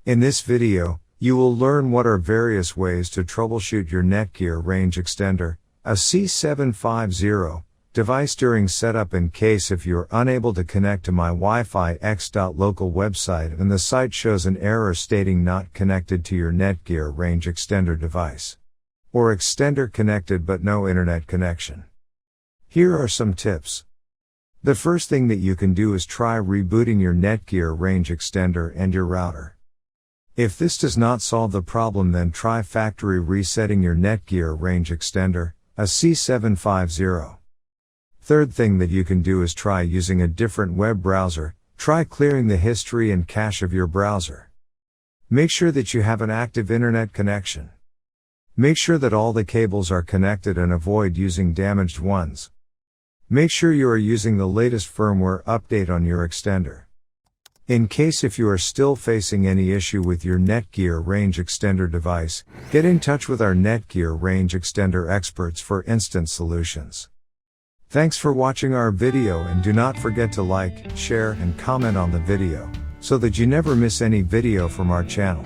In this video, you will learn what are various ways to troubleshoot your Netgear range extender, AC750 device during setup in case if you're unable to connect to mywifiext.local website and the site shows an error stating not connected to your Netgear range extender device. Or extender connected but no internet connection. Here are some tips. The first thing that you can do is try rebooting your Netgear range extender and your router. If this does not solve the problem, then try factory resetting your Netgear range extender, AC750. Third thing that you can do is try using a different web browser. Try clearing the history and cache of your browser. Make sure that you have an active internet connection. Make sure that all the cables are connected and avoid using damaged ones. Make sure you are using the latest firmware update on your extender. In case if you are still facing any issue with your Netgear range extender device, get in touch with our Netgear range extender experts for instant solutions. Thanks for watching our video, and do not forget to like, share and comment on the video, so that you never miss any video from our channel.